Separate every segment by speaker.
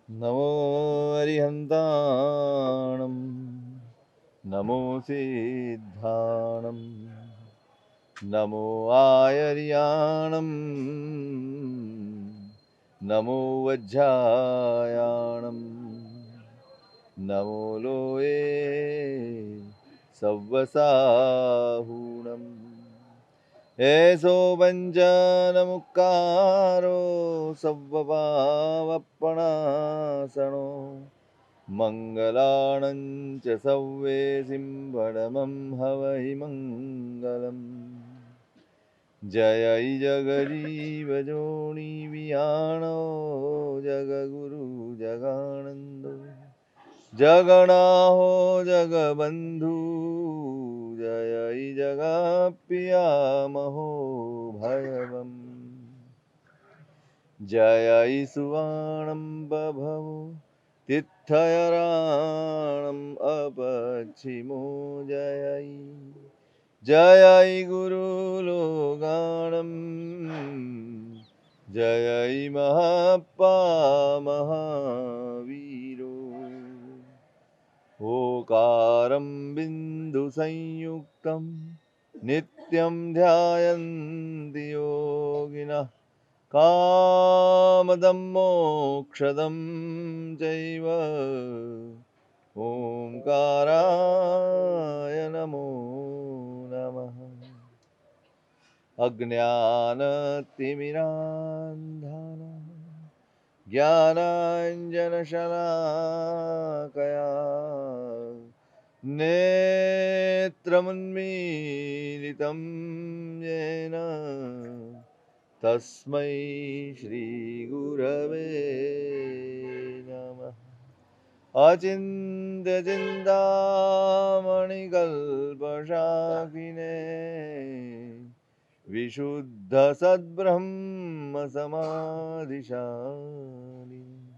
Speaker 1: नमो अरिहन्ताणं नमो सिद्धाणं नमो आयर्याणं नमो वज्रायाणं नमो लोये सव्वसाहूणम् एषो वञ्चनमुक्कारो सव्वभावपणासनो मङ्गलाणं च सव्वे सिंहणमं हवहि मङ्गलम् जय जगजीवजोनि वियाणो जगगुरु जगानन्दो जगन्नाहो जगबन्धु जय जगत्पितामहो भयवम् जय सुवर्णं बभवो तिथयराणम् अपक्षिमो जय जय गुरुलोगाणं जय महप्पा महावीरो ओकारं बिन्दुसंयुक्तं नित्यं ध्यायन्ति योगिनः कामदं मोक्षदं चैव ओंकाराय नमो नमः। अज्ञानतिमिरान्धना ज्ञानाञ्जनशलाकया नेत्रमुन्मीलितं येन तस्मै श्रीगुरवे नमः। अचिन्त्यचिन्तामणिकल्पशाखिने विशुद्धसद्ब्रह्मसमाधिशालिने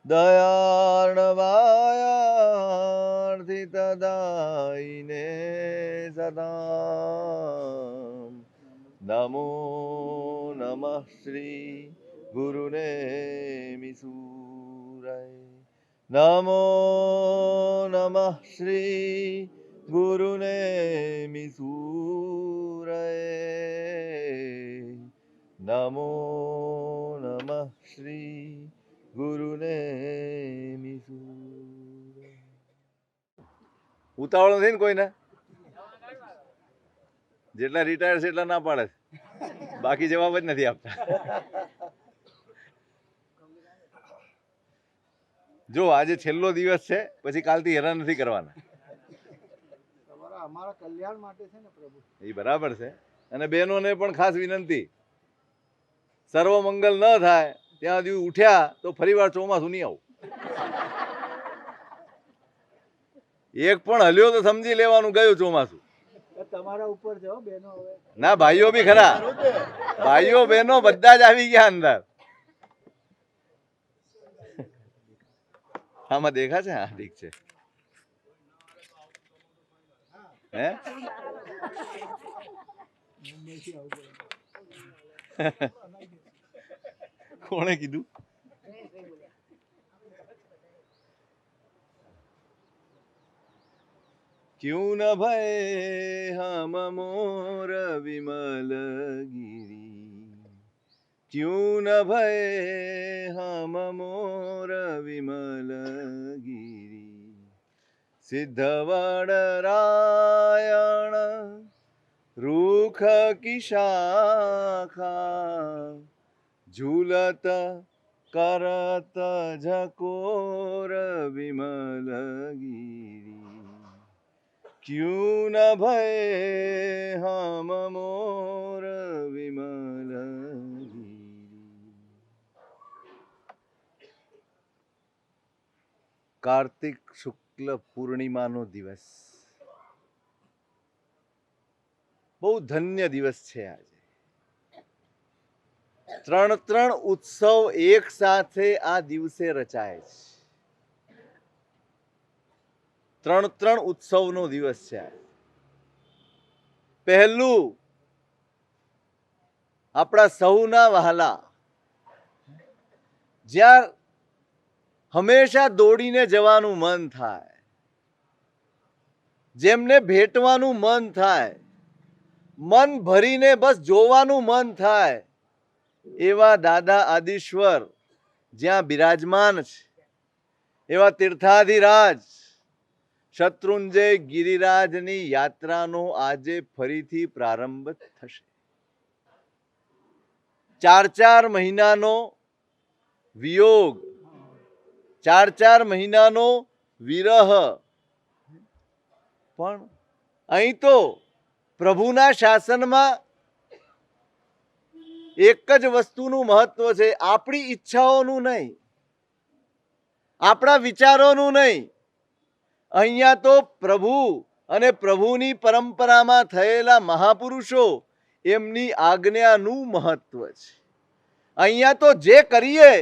Speaker 1: दयार्णवायार्थितदायिने सदां नमो नमः श्री गुरुनेमिसूराय नमो नमः श्री गुरुनेमिसूराय नमो नमः श्री गुरुनेमिसूराय। ઉતાવળ નથી ને કોઈને? જેટલા રિટાયર છે એટલા ના પાડે, બાકી જવાબ જ નથી આપતા. જો આજે છેલ્લો દિવસ છે, પછી કાલથી હેરાન નથી કરવાના.
Speaker 2: અમારા કલ્યાણ માટે છે ને પ્રભુ.
Speaker 1: એ બરાબર છે. અને બહેનોને પણ ખાસ વિનંતી, સર્વ મંગલ ન થાય ત્યાં સુધી ઉઠ્યા તો ફરીવાર ચોમાસું નહીં આવું. એક પણ હલ્યો તો સમજી લેવાનું ગયું ચોમાસું.
Speaker 2: તમારા ઉપર જાઓ બહેનો. હવે
Speaker 1: ના, ભાઈઓ બી ખરા, ભાઈઓ બહેનો બધા જ આવી ગયા અંદર. આમાં દેખા છે? હા, ઠીક છે. હે કોણે કીધું? क्यों न भय हम मोर विमल गिरी, क्यों न भय हम मोर विमल गिरी, सिद्धवडरायण रूख की शाखा झूलत करत झकोर विमल गिरी, क्यों न भय हम मोर विमल गिरी। कार्तिक शुक्ल पूर्णिमाનો દિવસ બહુ ધન્ય દિવસ છે. આજે ત્રણ ઉત્સવ એક સાથે આ દિવસે રચાય છે. ત્રણ ઉત્સવનો દિવસ છે. પહેલું આપણા સૌના વહાલા, જ્યાં હંમેશા દોડીને જવાનું મન થાય, જેમને ભેટવાનું મન થાય, મન ભરીને બસ જોવાનું મન થાય, એવા દાદા આદિશ્વર જ્યાં બિરાજમાન છે, એવા તીર્થાધિરાજ શત્રુંજય ગિરિરાજની યાત્રાનો આજે ફરીથી પ્રારંભ થશે. 4 મહિનાનો વિયોગ, 4 મહિનાનો વિરહ, પણ અહીં તો પ્રભુના શાસનમાં એક જ વસ્તુનું મહત્વ છે, આપણી ઈચ્છાઓનું નહીં, આપણા વિચારોનું નહીં. અહીંયા તો પ્રભુ અને પ્રભુની પરંપરામાં થયેલા મહાપુરુષો એમની આજ્ઞાનું મહત્વ છે. અહીંયા તો જે કરીએ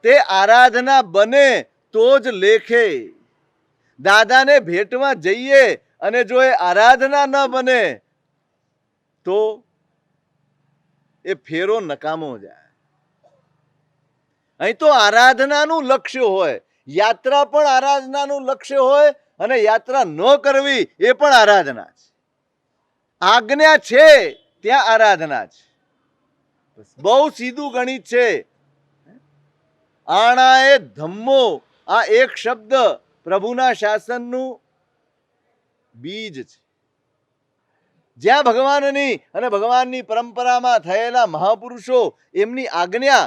Speaker 1: તે આરાધના બને તો જ લેખે. દાદાને ભેટવા જઈએ અને જો એ આરાધના ન બને તો એ ફેરો નકામો જાય. અહીં તો આરાધનાનું લક્ષ્ય હોય, યાત્રા પણ આરાધનાનું લક્ષ્ય હોય, અને યાત્રા ન કરવી એ પણ આરાધના છે. આજ્ઞા છે ત્યાં આરાધના છે. બહુ સીધું ગણિત છે. આણાએ ધમ્મો, આ એક શબ્દ પ્રભુના શાસનનું બીજ છે. જ્યાં ભગવાનની અને ભગવાનની પરંપરામાં થયેલા મહાપુરુષો એમની આજ્ઞા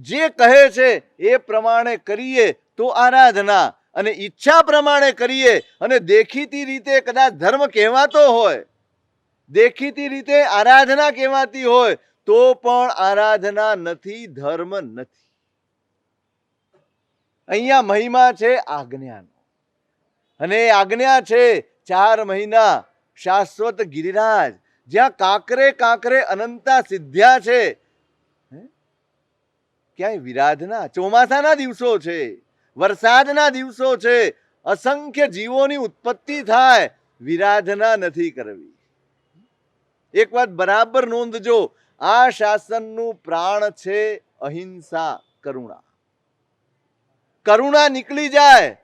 Speaker 1: જે કહે છે એ પ્રમાણે કરીએ તો આરાધના, અને ઈચ્છા પ્રમાણે કરીએ અને દેખીતી રીતે કદાચ ધર્મ કહેવાતો હોય, દેખીતી રીતે આરાધના કહેવાતી હોય તો પણ આરાધના નથી, ધર્મ નથી. અહીંયા મહિમા છે આજ્ઞાનો, અને એ આજ્ઞા છે 4 મહિના શાશ્વત ગિરિરાજ, જ્યાં કાંકરે કાંકરે અનંતા સિદ્ધ્યા છે. ક્યાંય વિરાધના, ચોમાસાના દિવસો છે, વરસાદના દિવસો છે, અસંખ્ય જીવોની ઉત્પત્તિ થાય, વિરાધના નથી કરવી. એક વાત બરાબર નોંધજો, આ શાસનનું પ્રાણ છે અહિંસા, કરુણા. કરુણા નીકળી જાય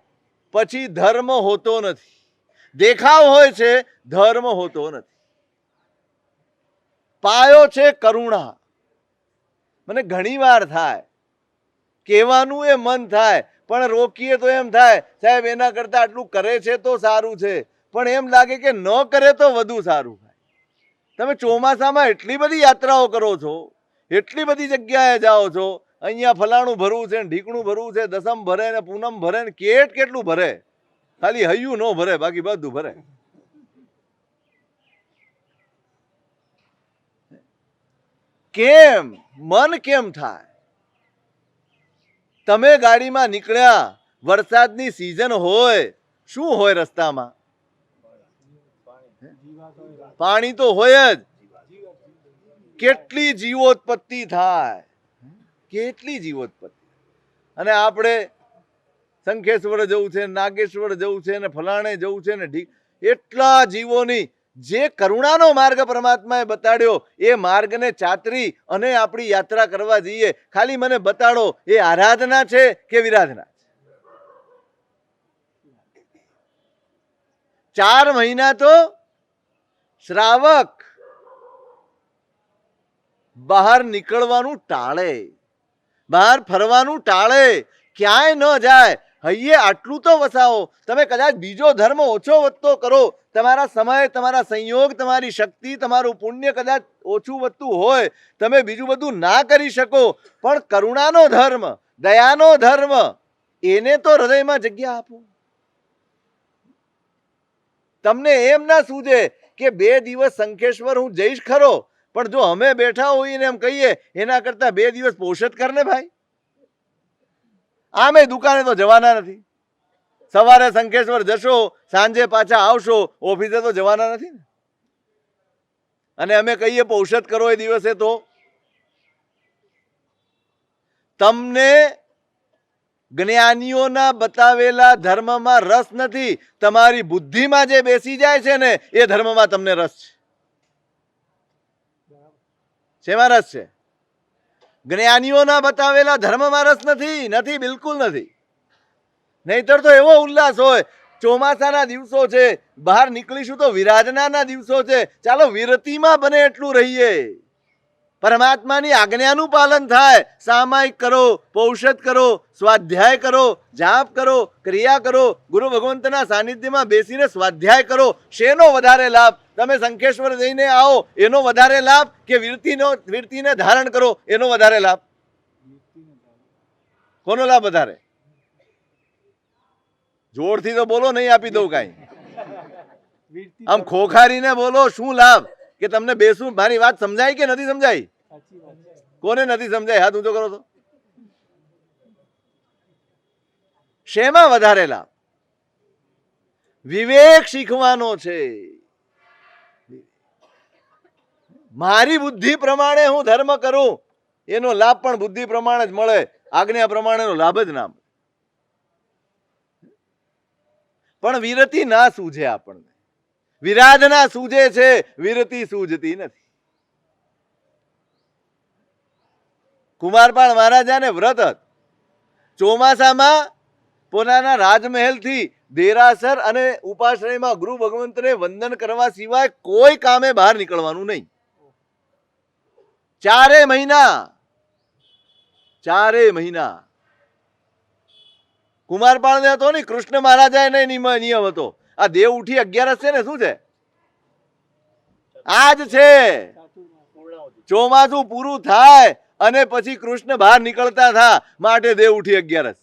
Speaker 1: પછી ધર્મ હોતો નથી. દેખાવ હોય છે, ધર્મ હોતો નથી. પાયો છે કરુણા. મને ઘણી વાર થાય, કહેવાનું એ મન થાય, પણ રોકીએ તો એમ થાય સાહેબ એના કરતા આટલું કરે છે તો સારું છે, પણ એમ લાગે કે ન કરે તો વધુ સારું થાય. તમે ચોમાસામાં એટલી બધી યાત્રાઓ કરો છો, એટલી બધી જગ્યાએ જાઓ છો, અહીંયા ફલાણું ભરવું છે, ઢીકણું ભરવું છે, દસમ ભરે ને પૂનમ ભરે ને કેટલું ભરે, ખાલી હૈયું ન ભરે, બાકી બધું ભરે. કેમ મન કેમ થાય? તમે ગાડીમાં નીકળ્યા, વરસાદની સિઝન હોય, શું હોય રસ્તામાં? પાણી તો હોય જ. કેટલી જીવોત્પત્તિ થાય, કેટલી જીવોત્પત્તિ. અને આપણે શંખેશ્વર જવું છે, નાગેશ્વર જવું છે, ને ફલાણે જવું છે, ને એટલા જીવોની જે કરુણાનો માર્ગ પરમાત્માએ બતાડ્યો એ માર્ગને ચાતરી અને આપણી યાત્રા કરવા જઈએ. ખાલી મને બતાડો, એ આરાધના છે કે વિરાધના છે? 4 મહિના તો શ્રાવક બહાર નીકળવાનું ટાળે, બહાર ફરવાનું ટાળે, ક્યાંય ન જાય. હૈયે આટલું તો વસાવો. તમે કદાચ બીજો ધર્મ ઓછો વધતો કરો, તમારા સમય, તમારા સંયોગ, તમારી શક્તિ, તમારું પુણ્ય કદાચ ઓછું વધતું હોય, તમે બીજું બધું ના કરી શકો, પણ કરુણાનો ધર્મ, દયાનો ધર્મ, એને તો હૃદયમાં જગ્યા આપો. તમને એમ ના સૂજે કે 2 દિવસ શંખેશ્વર હું જઈશ ખરો, પણ જો અમે બેઠા હોઈએ ને એમ કહીએ એના કરતા 2 દિવસ પોષત કરને ભાઈ. આમે દુકાને તો જવાના નથી, સવારે શંખેશ્વર જશો, સાંજે પાછા આવશો, ઓફિસે તો જવાના નથી ને. અને અમે કહીએ પૌષત કરો એ દિવસે, તો તમને જ્ઞાનીઓના બતાવેલા ધર્મમાં રસ નથી, તમારી બુદ્ધિમાં જે બેસી જાય છે ને એ ધર્મમાં તમને રસ છે. શેમાં રસ છે? જ્ઞાનીઓના બતાવેલા ધર્મમાં રસ નથી, બિલકુલ નથી. નહીતર તો એવો ઉલ્લાસ હોય. ચોમાસાના દિવસો છે, બહાર નીકળીશું તો વિરાધનાના દિવસો છે, ચાલો વિરતિમાં બને એટલું રહીએ. પરમાત્માની આજ્ઞાનું પાલન થાય. સામાયિક કરો, પૌષધ કરો, સ્વાધ્યાય કરો, જાપ કરો, ક્રિયા કરો, ગુરુ ભગવંતના સાનિધ્યમાં બેસીને સ્વાધ્યાય કરો. શેનો વધારે લાભ? તમે શંખેશ્વર જઈને આવો એનો વધારે લાભ કે વિરતિને ધારણ કરો એનો વધારે લાભ? કોનો લાભ વધારે? જોરથી તો બોલો, નહીં આપી દઉં કાંઈ.
Speaker 2: વીરતી
Speaker 1: આમ ખોખારીને બોલો, શું લાભ? કે તમને બેસું, મારી વાત સમજાય કે નથી સમજાય?
Speaker 2: સાચી વાત છે.
Speaker 1: કોને નથી સમજાય? હાથ ઊંચો કરો તો. શેમાં વધારે લાભ? વિવેક શીખવાનો છે. મારી બુદ્ધિ પ્રમાણે હું ધર્મ કરું એનો લાભ પણ બુદ્ધિ પ્રમાણે જ મળે, આજ્ઞા પ્રમાણેનો લાભ જ ના મળે. પણ વિરતિ ના સૂઝે આપણને. વિરાધના સૂઝે છે, વિરતિ સૂઝતી નથી. કુમારપાળ મહારાજાને વ્રત હતું. ચોમાસામાં પોતાના રાજમહેલથી દેરાસર અને ઉપાશ્રયમાં ગુરુ ભગવંતને વંદન કરવા સિવાય કોઈ કામે બહાર નીકળવાનું નહીં. 4 મહિના કુમારપાળને હતો ને, કૃષ્ણ મહારાજા નિયમ હતો. આ દેવ ઉઠી 11 છે ને, શું છે? આજ છે. ચોમાસું પૂરું થાય અને પછી કૃષ્ણ બહાર નીકળતા થા માટે દેવ ઉઠી 11.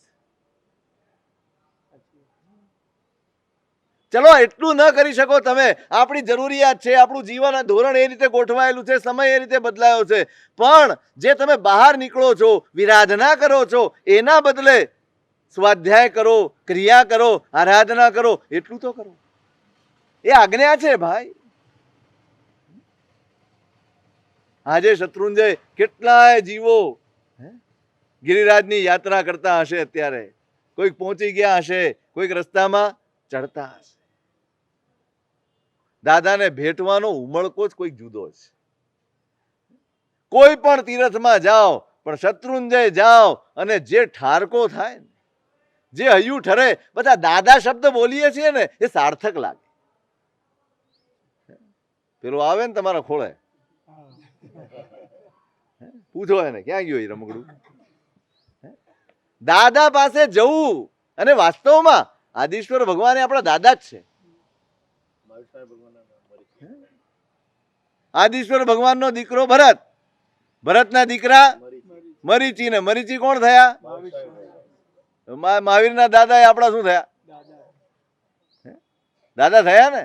Speaker 1: ચલો એટલું ન કરી શકો તમે, આપણી જરૂરિયાત છે, આપણું જીવન ધોરણ એ રીતે ગોઠવાયેલું છે, સમય એ રીતે બદલાયો છે. પણ જે તમે બહાર નીકળો છો, વિરાધના કરો છો, એના બદલે સ્વાધ્યાય કરો, ક્રિયા કરો, આરાધના કરો, એટલું તો કરો. એ આજ્ઞા છે ભાઈ. આજે શત્રુંજય કેટલાય જીવો ગિરિરાજની યાત્રા કરતા હશે. અત્યારે કોઈક પહોંચી ગયા હશે, કોઈક રસ્તામાં ચડતા હશે. દાદાને ભેટવાનો ઉમળકો જ કોઈક જુદો છે. કોઈ પણ તીર્થમાં જાઓ, પણ શત્રુંજય જાઓ અને જે ઠારકો થાય ને, જે હૈયું ઠરે, બધા દાદા શબ્દ બોલીએ છીએ ને, એ સાર્થક લાગે. પેલો આવે ને તમારા ખોળે, પૂછો એને ક્યાં ગયો એ રમકડું. દાદા પાસે જવું, અને વાસ્તવમાં આદિશ્વર ભગવાન આપણા દાદા જ છે. આદિશ્વર ભગવાનનો દીકરો ભરત, ભરતના દીકરા મરીચી, ને મરીચી કોણ થયા? મહાવીરના દાદા. એ આપણા શું થયા? દાદા થયા ને.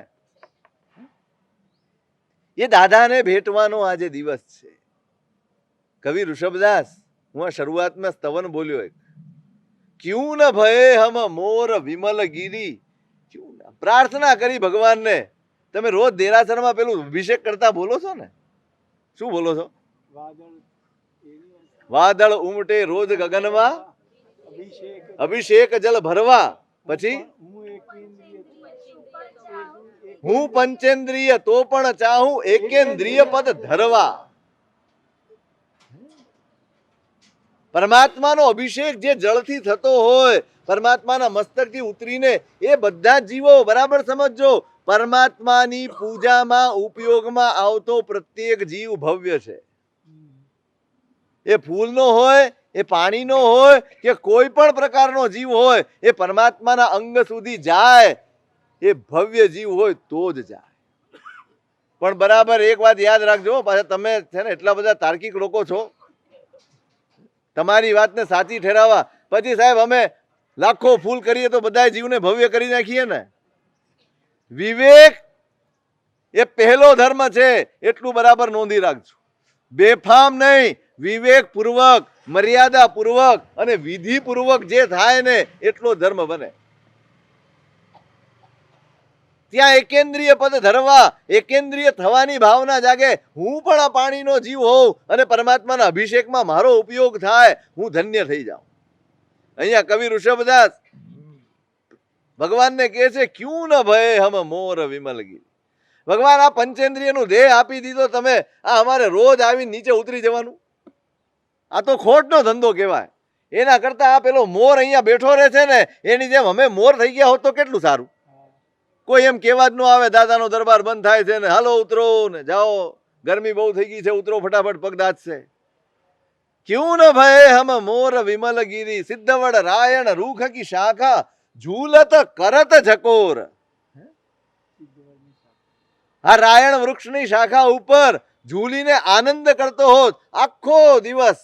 Speaker 1: એ દાદાને ભેટવાનો આજે દિવસ છે. કવિ ઋષભદાસ, હું આ શરૂઆતમાં સ્તવન બોલ્યો એક, ક્યું ન ભયે હમ મોર વિમલ ગીરી. પ્રાર્થના કરી ભગવાનને. તમે રોજ દેરાસરમાં પેલું અભિષેક કરતા બોલો છો ને, શું બોલો છો? વાદળ ઉમટે રોજ ગગનમાં, અભિષેક જલ ભરવા. પછી હું પંચેન્દ્રિય તો પણ ચાહું એકેન્દ્રિય પદ ધરવા. પરમાત્માનો અભિષેક જે જળથી થતો હોય, પરમાત્માના મસ્તકથી ઉતરીને, એ બધા જીવો બરાબર સમજો, પરમાત્માની પૂજામાં ઉપયોગમાં આવતો પ્રત્યેક જીવ ભવ્ય છે. એ ફૂલનો હોય, એ પાણીનો હોય, કે કોઈ પણ પ્રકારનો જીવ હોય, એ પરમાત્માના અંગ સુધી જાય, એ ભવ્ય જીવ હોય તો જ જાય. પણ બરાબર એક વાત યાદ રાખજો, પાછા તમે છે ને એટલા બધા તાર્કિક લોકો છો, તમારી વાતને સાચી ઠેરાવવા પછી સાહેબ અમે લાખો ફૂલ કરીએ તો બધા જીવને ભવ્ય કરી નાખીએ ને. વિવેક એ પહેલો ધર્મ છે, એટલું બરાબર નોંધી રાખજો. બેફામ નહીં, વિવેક પૂર્વક, મર્યાદા પૂર્વક અને વિધિ પૂર્વક જે થાય ને, એટલો ધર્મ બને. ત્યાં એકેન્દ્રિય પદ ધરવા, એકેન્દ્રિય થવાની ભાવના જાગે. હું પણ આ પાણીનો જીવ હોઉં અને પરમાત્માના અભિષેકમાં મારો ઉપયોગ થાય, હું ધન્ય થઈ જાઉં. અહીંયા કવિ ઋષભદાસ ભગવાનને કહે છે, ક્યું ન ભય હમ મોર વિમલગી. ભગવાન આ પંચેન્દ્રિયનું દેહ આપી દીધો તમે, આ અમારે રોજ આવીને નીચે ઉતરી જવાનું, આ તો ખોટનો ધંધો કહેવાય. એના કરતા આ પેલો મોર અહીંયા બેઠો રહે છે ને એની જેમ અમે મોર થઈ ગયા હોત તો કેટલું સારું. કોઈ એમ કહેવા જ ન આવે દાદાનો દરબાર બંધ થાય છે ને હાલો ઉતરો ને જાઓ, ગરમી બહુ થઈ ગઈ છે, ઉતરો ફટાફટ, પગ દાચશે. ક્યું ન ભય હમ મોર વિમલ ગીરી, સિદ્ધવડ રાયણ રૂખ કી શાખા, ઝૂલત કરત ઝકોર. આ રાયણ વૃક્ષની શાખા ઉપર ઝૂલીને આનંદ કરતો હોત આખો દિવસ.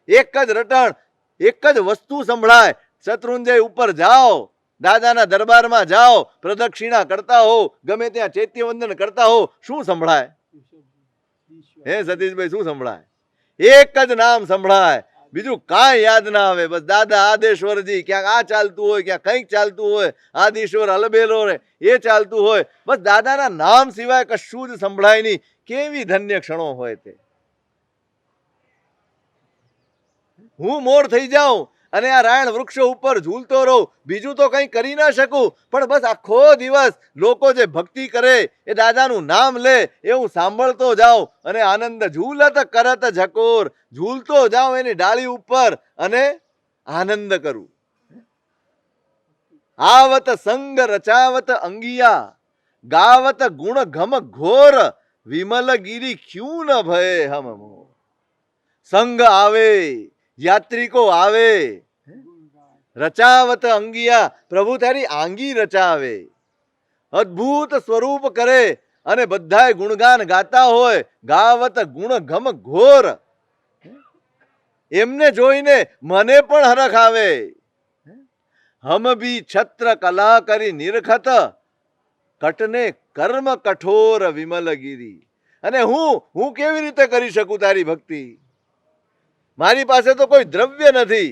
Speaker 1: એક જ રટણ, એક જ વસ્તુ સંભળાય. શત્રુંજય ઉપર જાઓ, દાદાના દરબારમાં જાઓ, પ્રદક્ષિણા કરતા હો, ગમે ત્યાં ચૈત્યવંદન કરતા હો, શું સંભળાય? હે સતીશભાઈ, શું સંભળાય? એક જ નામ સંભળાય, બીજું કાંઈ યાદ ના આવે. બસ દાદા આદેશ્વરજી, ક્યાંક આ ચાલતું હોય, ક્યાંક કંઈક ચાલતું હોય, આદિશ્વર અલબેલો રે એ ચાલતું હોય, બસ દાદાના નામ સિવાય કશું જ સંભળાય નહીં. કેવી ધન્ય ક્ષણો હોય તે. હું મોર થઈ જાઉં અને આ રાયણ વૃક્ષો ઉપર ઝૂલતો રહું, બીજું તો કંઈ કરી ના શકું, પણ બસ આખો દિવસ લોકો જે ભક્તિ કરે, એ દાદાનું નામ લે, એ હું સાંભળતો જાઉં અને આનંદ. ઝૂલત કરત ઝકોર, ઝૂલતો જાઉં એની ડાળી ઉપર અને આનંદ કરું. આવત સંગ રચાવત અંગિયા, ગાવત ગુણ ઘમ ઘોર, વિમલ ગીરી ક્યું ન ભય હમ મોર. સંગ આવે, યાત્રિકો આવે, રચાવત અંગિયા, પ્રભુ તારી આંગી રચાવે, અદ્ભુત સ્વરૂપ કરે અને બધાય ગુણગાન ગાતા હોય. ગાવત ગુણ ઘમ ઘોર, એમને જોઈને મને પણ હરખ આવે. હમ બી છત્ર કલા કરી નિરખત, કટને કર્મ કઠોર વિમલગીરી. અને હું કેવી રીતે કરી શકું તારી ભક્તિ? મારી પાસે તો કોઈ દ્રવ્ય નથી,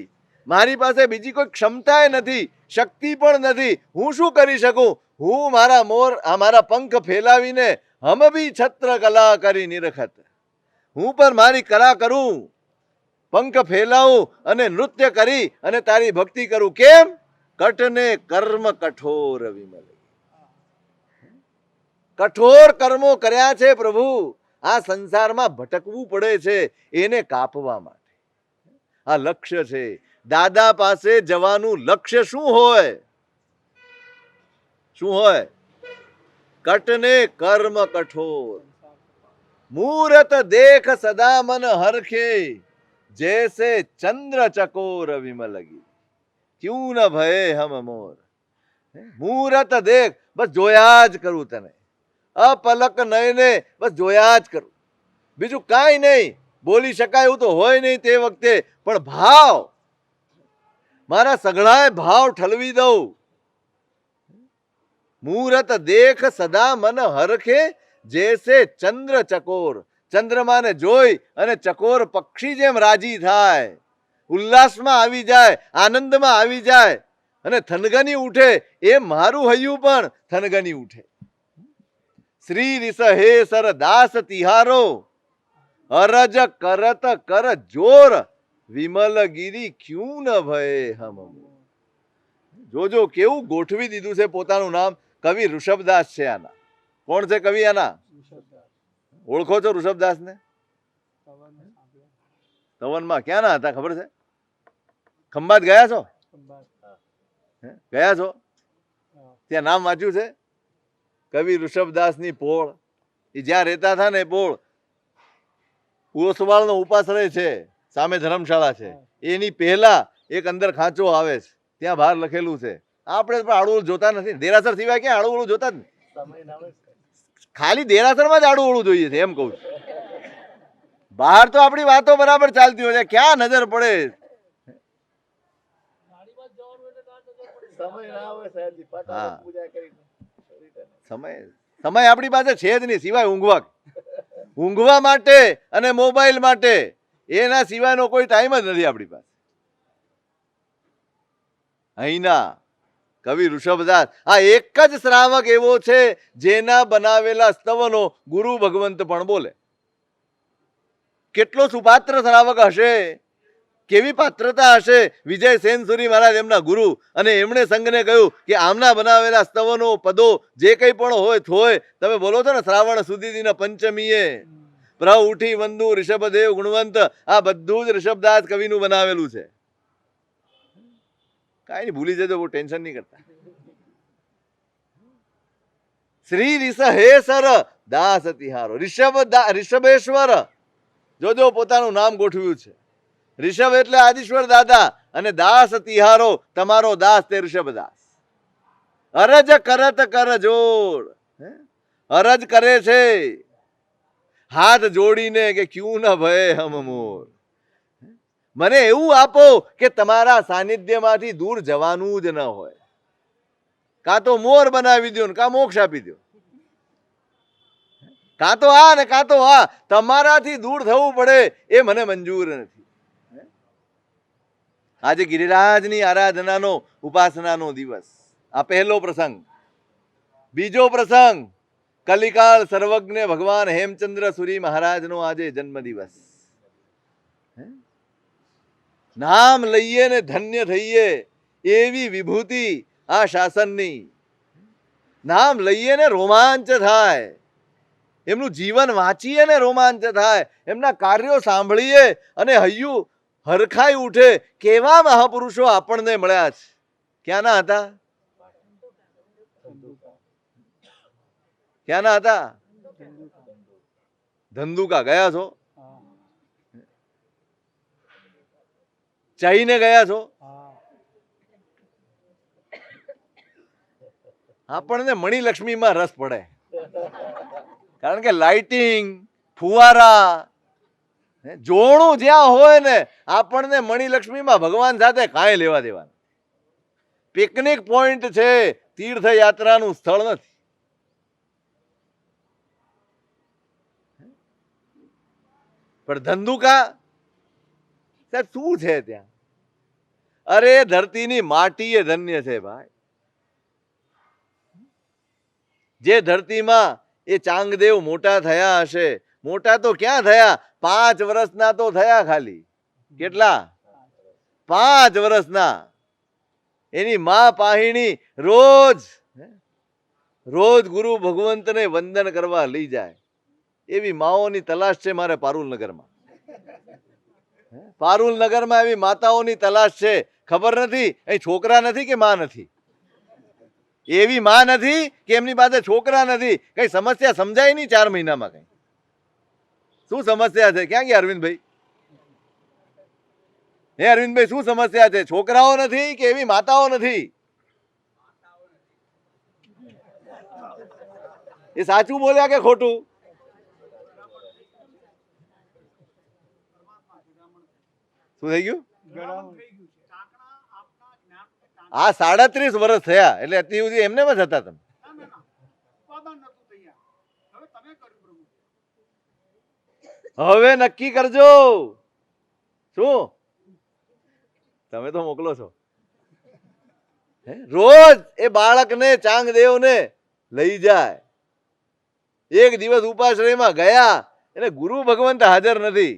Speaker 1: મારી પાસે બીજી કોઈ ક્ષમતાએ નથી, શક્તિ પણ નથી. હું શું કરી શકું? હું મારા મોર, આ મારા પંખ ફેલાવીને હમ બી છત્ર કલા કરી નિરખત, હું પણ મારી કલા કરું, પંખ ફેલાવું અને નૃત્ય કરી અને તારી ભક્તિ કરું. કેમ? કટને કર્મ કઠોર વિમલ. કઠોર કર્મો કર્યા છે પ્રભુ. આ સંસારમાં ભટકવું પડે છે એને કાપવા માટે. આ લક્ષ્ય છે. દાદા પાસે જવાનું લક્ષ્ય શું હોય? શું હોય? કટને કર્મ કઠોર, મૂરત દેખ સદા મન હરખે, જૈસે ચંદ્ર ચકોર વિમલગી. ક્યું ન ભય હમ મોર. મૂરત દેખ, બસ જોયા જ કરું તને, અપલક નયને બસ જોયા જ કરું, બીજું કાંઈ નહીં. બોલી શકાય એવું તો હોય નહીં તે વખતે, પણ ભાવ, મારા સઘળાએ ભાવ ઠલવી દઉં. મૂરત દેખ સદા મન હરખે, જૈસે ચંદ્ર ચકોર. ચંદ્રમાને જોઈ અને ચકોર પક્ષી જેમ રાજી થાય, ઉલ્લાસમાં આવી જાય, આનંદમાં આવી જાય અને થનગની ઉઠે. એ મારું હૈયું પણ થનગની ઉઠે. શ્રી રિસ હે સર દાસ તિહારો, અરજ કરત કર જોર, વિમલ ગીરી ક્યું ન ભય હમ મોર. જોજો કેવું ગોઠવી દીધું છે પોતાનું નામ. કવિ ઋષભદાસ છે આના. કોણ છે કવિ આના? ઓળખો છો ઋષભદાસ ને? તવનમાં ક્યાં ના હતા ખબર છે? ખંભાત ગયા છો? ગયા છો? ત્યાં નામ વાંચ્યું છે? કવિ ઋષભદાસ ની પોળ. એ જ્યાં રહેતા હતા ને એ પોળ ઓસવાળ નો ઉપાશ્રય છે, સામે ધર્મશાળા છે. એની પહેલા એક અંદર ખાંચો આવે છે, ત્યાં બહાર લખેલું છે. આપણે પણ આડું જોતા નથી. દેરાસર સિવાય ક્યાં આડું જોતા જ નહીં. ખાલી દેરાસરમાં જ આડું જોઈએ છે એમ કહું છું. બહાર તો આપણી વાતો બરાબર ચાલતી હોય છે, ક્યાં નજર પડે? સમય આપણી પાસે છે જ નહીં, સિવાય ઊંઘવા માટે અને મોબાઈલ માટે. એના સિવાયનો કોઈ ટાઈમ જ નથી આપણી પાસે. અહીંના કવિ ઋષભદાસ આ એક જ શ્રાવક એવો છે જેના બનાવેલા સ્તવનો ગુરુ ભગવંત પણ બોલે. કેટલો સુપાત્ર શ્રાવક હશે, કેવી પાત્રતા હશે. વિજય સેનસુરી મહારાજ એમના ગુરુ, અને એમણે સંઘને કહ્યું કે આમના બનાવેલા સ્તવનો પદો જે કંઈ પણ હોય તમે બોલો છો ને, શ્રાવણ સુધી પંચમીએ પ્રભ ઉઠી વંદુ ઋષભદેવ ગુણવંત, આ બધું જ ઋષભદાસ કવિનું બનાવેલું છે. કાંઈ નહીં, ભૂલી જજો, બહુ ટેન્શન નહીં કરતા. શ્રી રિષ હે સર દાસ તિહારો. રિષભેશ્વર જોજો પોતાનું નામ ગોઠવ્યું છે. રિષભ એટલે આદિશ્વર દાદા અને દાસ તિહારો તમારો દાસ તે ઋષભદાસ. અરજ કરત કર જોડ, અરજ કરે છે હાથ જોડીને કે ક્યું ન ભય હમ મોર. મને એવું આપો કે તમારા સાનિધ્યમાંથી દૂર જવાનું જ ન હોય. કાં તો મોર બનાવી દો ને કાં મોક્ષ આપી દો, કાં તો આ ને કાં તો આ. તમારાથી દૂર થવું પડે એ મને મંજૂર નથી. આજે ગિરિરાજની આરાધનાનો ઉપાસનાનો દિવસ, આ પહેલો પ્રસંગ. બીજો પ્રસંગ કલિકાળ સર્વજ્ઞ ભગવાન હેમચંદ્ર સુરી મહારાજનો આજે જન્મદિવસ. નામ લઈએ ને ધન્ય થઈએ એવી વિભૂતિ આ શાસનની. નામ લઈએ ને રોમાંચ થાય, એમનું જીવન વાંચીએ ને રોમાંચ થાય, એમના કાર્યો સાંભળીએ અને હૈયું હરખાઈ ઉઠે. કેવા મહાપુરુષો આપણને મળ્યા છે. ક્યાંના હતા? ક્યાંના હતા? ધંધુકા ગયા છો? ચાઈને ગયા છો? આપણને મણિલક્ષ્મીમાં રસ પડે, કારણ કે લાઇટિંગ, ફુવારા, જોણું જ્યાં હોય ને આપણને મણિલક્ષ્મીમાં ભગવાન સાથે કાંઈ લેવા દેવા. પિકનિક પોઈન્ટ છે, તીર્થયાત્રાનું સ્થળ નથી. પણ ધંધુકા સાહેબ શું છે ત્યાં? અરે ધરતીની માટી એ ધન્ય છે ભાઈ. જે ધરતીમાં એ ચાંગદેવ મોટા થયા હશે, મોટા તો ક્યાં થયા, 5 વર્ષના તો થયા ખાલી. કેટલા? 5 વર્ષના. એની માં પાહિણી રોજ ગુરુ ભગવંતને વંદન કરવા લઈ જાય. એવી માઓની તલાશ છે મારે પારુલ નગરમાં. પારુલ નગરમાં એવી માતાઓની તલાશ છે. ખબર નથી અહીં છોકરા નથી કે માં નથી. એવી માં નથી કે એમની પાસે છોકરા નથી. કઈ સમસ્યા સમજાય નહીં 4 મહિનામાં. કઈ શું સમસ્યા છે? ક્યાં ગયા અરવિંદભાઈ? હે અરવિંદભાઈ, શું સમસ્યા છે? છોકરાઓ નથી કે એવી માતાઓ નથી? એ સાચું બોલ્યા કે ખોટું? શું થઈ ગયું? આ 37 વર્ષ થયા એટલે અત્યાર સુધી એમને જ હતા તમે. હવે નક્કી કરજો. શું તમે તો મોકલો છો? રોજ એ બાળકને ચાંગદેવને લઈ જાય. એક દિવસ ઉપાશ્રયમાં ગયા એટલે ગુરુ ભગવંત હાજર નથી.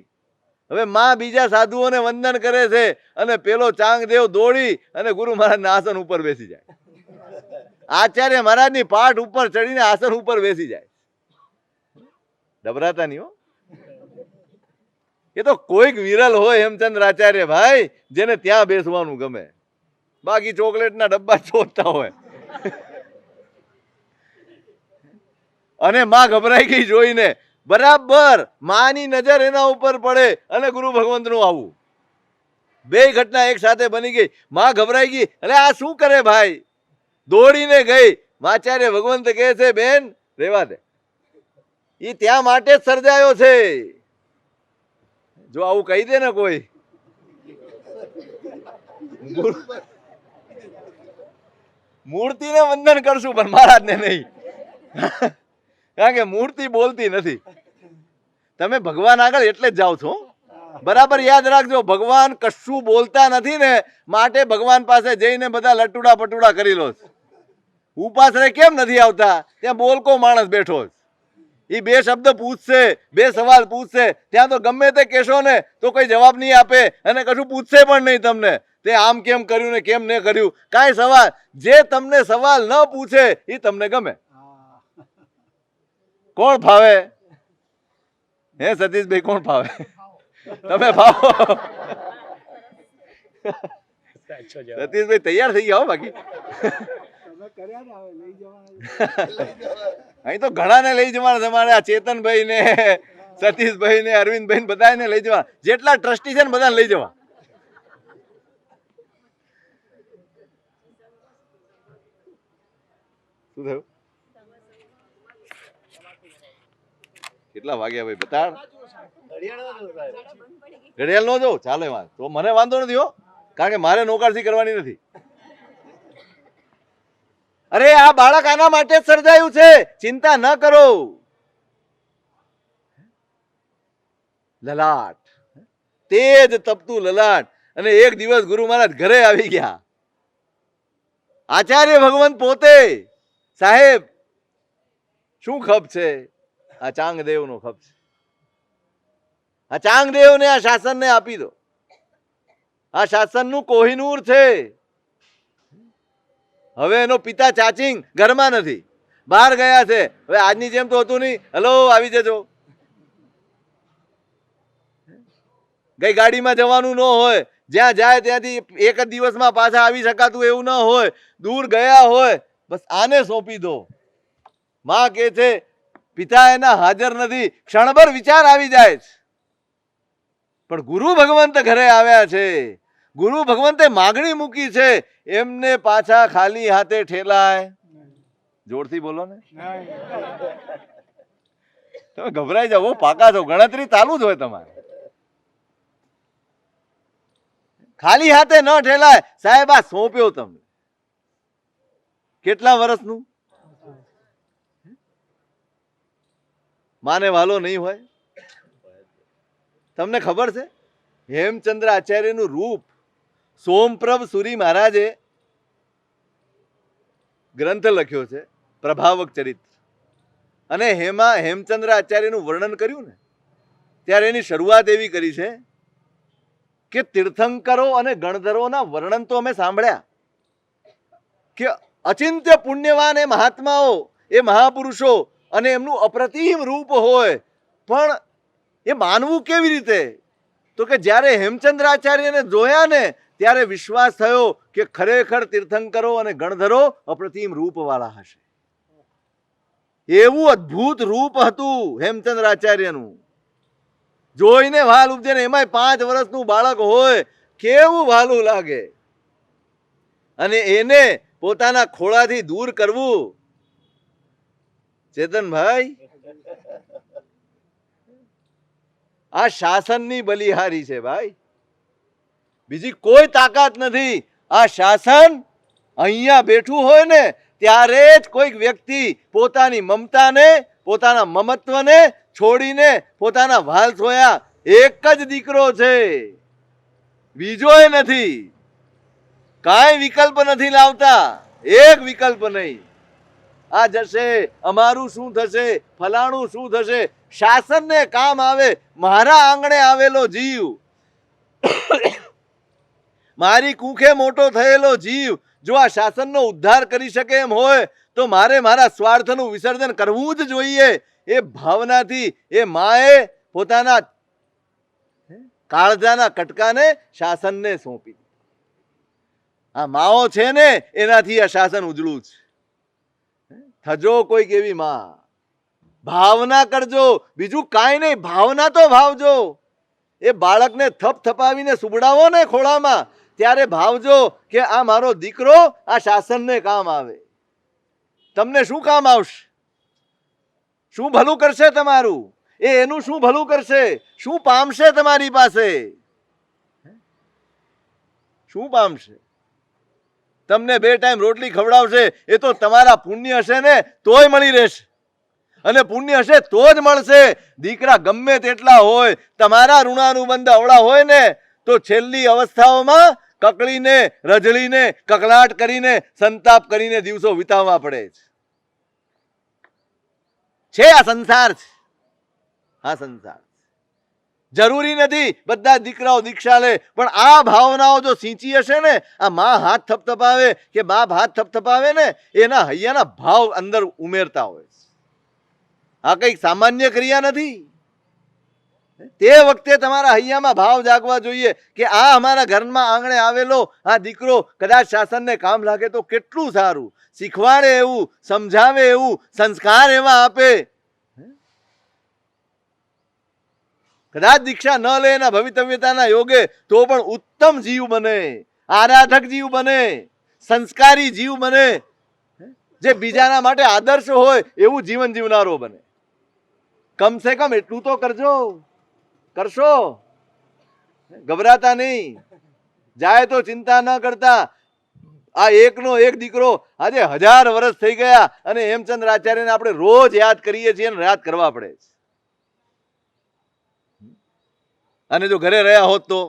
Speaker 1: હવે માં બીજા સાધુઓને વંદન કરે છે અને પેલો ચાંગદેવ દોડી અને ગુરુ મહારાજના આસન ઉપર બેસી જાય. આચાર્ય મહારાજની પાઠ ઉપર ચડીને આસન ઉપર બેસી જાય. ડબરાતા નહીં હો. એ તો કોઈક વિરલ હોય હેમચંદ્ર આચાર્ય ભાઈ જેને ત્યાં બેસવાનું ગમે. બાકી ચોકલેટના ડબ્બા શોધતા હોય. અને માં ગભરાઈ ગઈ જોઈને. બરાબર માની નજર એના ઉપર પડે અને ગુરુ ભગવંતનું આવું. બે ઘટના એક સાથે બની ગઈ. માં ગભરાઈ ગઈ. અરે આ શું કરે ભાઈ? દોડીને ગઈ. આચાર્ય ભગવંત કહે છે બેન રેવા દે, એ ત્યાં માટે જ સર્જાયો છે. જો આવું કહી દે ને કોઈ, મૂર્તિને વંદન કરશું પણ મહારાજને નહીં. કારણ કે મૂર્તિ બોલતી નથી. તમે ભગવાન આગળ એટલે જ જાઓ છો. બરાબર યાદ રાખજો, ભગવાન કશું બોલતા નથી ને માટે ભગવાન પાસે જઈને બધા લટુડા પટુડા કરી લો. ઉપાસરે કેમ નથી આવતા? ત્યાં બોલકો માણસ બેઠો છે. એ 2 શબ્દ પૂછશે, 2 સવાલ પૂછશે. ત્યાં તો ગમે તે કહેશો ને તો કોઈ જવાબ નહીં આપે અને કશું પૂછશે પણ નહીં તમને. તે આમ કેમ કર્યું ને કેમ ન કર્યું, કાંઈ સવાલ. જે તમને સવાલ ન પૂછે એ તમને ગમે. કોણ ફાવે? હે સતીશભાઈ, કોણ ફાવે? તમે ફાવો?
Speaker 2: સાચો જવાબ.
Speaker 1: સતીશભાઈ તૈયાર થઈ ગયા હો બાકી
Speaker 2: તમે કર્યા ને હવે લઈ જવાના.
Speaker 1: અહીં તો ઘણાને લઈ જવાના તમારે આ ચેતનભાઈ ને સતીશભાઈ ને અરવિંદભાઈ ને બધાને લઈ જવા જેટલા ટ્રસ્ટી છે ને બધાને લઈ જવા શું થયું કેટલા વાગ્યા ભાઈ બતાડ ઘડિયાળ નો જો ચાલે વાત તો મને વાંધો નથી હો કારણ કે મારે નોકરથી કરવાની નથી અરે આ બાળક આના માટે જ સર્જાયું છે ચિંતા ન કરો લલાટ તેજ તપતું લલાટ અને એક દિવસ ગુરુ મહારાજ ઘરે આવી ગયા આચાર્ય ભગવાન પોતે સાહેબ શું ખપ છે આ ચાંગદેવ નો ખપ છે આ ચાંગદેવ ને આ શાસન ને આપી દો આ શાસન નું કોહિનૂર છે હવે એનો પિતા ચાચિંગ ઘરમાં નથી બહાર ગયા છે હવે આજની જેમ તો હતું નહીં હલો આવી જજો કઈ ગાડીમાં જવાનું ન હોય જ્યાં જાય ત્યાંથી એક જ દિવસમાં પાછા આવી શકાતું એવું ન હોય દૂર ગયા હોય બસ આને સોંપી દો માં કે છે પિતા એના હાજર નથી ક્ષણભર વિચાર આવી જાય છે પણ ગુરુ ભગવંત ઘરે આવ્યા છે ગુરુ ભગવંતે માગણી મૂકી છે એમને પાછા ખાલી હાથે ઠેલાય જોરથી બોલો ને તમે ગભરાઈ જાઓ પાકા છો ગણતરી ચાલુ જ હોય તમારે ખાલી હાથે ન ઠેલાય સાહેબ આ સોંપ્યો તમને કેટલા વર્ષનું માને વાલો નહીં હોય તમને ખબર છે હેમચંદ્ર આચાર્યનું રૂપ સોમપ્રભ સુરી મહારાજે ગ્રંથ લખ્યો છે પ્રભાવક ચરિત્ર અને હેમચંદ્ર આચાર્યનું વર્ણન કર્યું ને ત્યારે એની શરૂઆત એવી કરી છે કે તીર્થંકરો અને ગણધરોના વર્ણન તો અમે સાંભળ્યા કે અચિંત્ય પુણ્યવાન એ મહાત્માઓ એ મહાપુરુષો અને એમનું અપ્રતિમ રૂપ હોય પણ એ માનવું કેવી રીતે તો કે જ્યારે હેમચંદ્રાચાર્યને જોયા ને ત્યારે વિશ્વાસ થયો કે ખરેખર તીર્થંકરો અને ગણધરો અપ્રતિમ રૂપવાળા હશે એવું અદ્ભુત રૂપ હતું હેમચંદ્રાચાર્યનું જોઈને વાલ ઉપજે ને એમાંય 5 વર્ષનું બાળક હોય કેવું વાલું લાગે અને એને પોતાના ખોળાથી દૂર કરવું ચેતનભાઈ આ શાસનની બલિહારી છે ભાઈ બીજી કોઈ તાકાત નથી આ શાસન અહીંયા બેઠું હોય ને ત્યારે જ કોઈક વ્યક્તિ પોતાની મમતાને પોતાના મમત્વને છોડીને પોતાના વાલ સોયા એક જ દીકરો છે બીજો એ નથી કાંઈ વિકલ્પ નથી લાવતા એક વિકલ્પ નહીં આ જશે અમારું શું થશે ફલાણું શું થશે શાસનને કામ આવે મારા આંગણે આવેલો જીવ મારી કુખે મોટો થયેલો જીવ જો આ શાસનનો ઉદ્ધાર કરી શકે એમ હોય તો મારે મારા સ્વાર્થનું વિસર્જન કરવું જ જોઈએ એ ભાવનાથી એ માએ પોતાના કાળજાના કટકાને શાસનને સોંપી આ માઓ છે ને એનાથી આ શાસન ઉજળું છે થજો કોઈક એવી માં ભાવના કરજો બીજું કાંઈ નહીં ભાવના તો ભાવજો એ બાળકને થપથપાવીને સુબડાવો ને ખોળામાં ત્યારે ભાવજો કે આ મારો દીકરો આ શાસનને કામ આવે તમને શું કામ આવશે શું ભલું કરશે તમારું એ એનું શું ભલું કરશે શું પામશે તમારી પાસે શું પામશે તમને 2 ટાઈમ રોટલી ખવડાવશે એ તો તમારા પુણ્ય હશે ને તોય મળી રહેશે અને પુણ્ય હશે તો જ મળશે દીકરા ગમે તેટલા હોય તમારા ઋણાનુબંધ અવળા હોય ને તો છેલ્લી અવસ્થાઓમાં કકળીને રજળીને કકળાટ કરીને સંતાપ કરીને દિવસો વિતાવવા પડે છે આ સંસાર છે આ સંસાર જરૂરી નથી બધા દીકરાઓ દીક્ષા લે પણ આ ભાવનાઓ જો સિંચી હશે ને આ માં હાથ થપથપાવે કે બાપ હાથ થપથપાવે ને એના હૈયાના ભાવ અંદર ઉમેરતા હોય આ કઈક સામાન્ય ક્રિયા નથી તે વખતે તમારા હૈયામાં ભાવ જાગવા જોઈએ કે આ અમારા ઘરમાં આંગણે આવેલો આ દીકરો કદાચ શાસનને કામ લાગે તો કેટલું સારું, શીખવાડે એવું, સમજાવે એવું, સંસ્કાર એવા આપે. કદાચ દીક્ષા ન લે એના ભવિતવ્યતાના યોગે તો પણ ઉત્તમ જીવ બને, આરાધક જીવ બને, સંસ્કારી જીવ બને, જે બીજાના માટે આદર્શ હોય એવું જીવન જીવનારો બને. કમસે કમ એટલું તો કરજો, કરશો, ગભરાતા નહીં, જાય તો ચિંતા ન કરતા. આ એકનો એક દીકરો આજે 1000 વર્ષ થઈ ગયા અને હેમચંદ્ર આચાર્યને આપણે રોજ યાદ કરીએ છીએ અને યાદ કરવા પડે છે. અને જો ઘરે રહ્યા હોત તો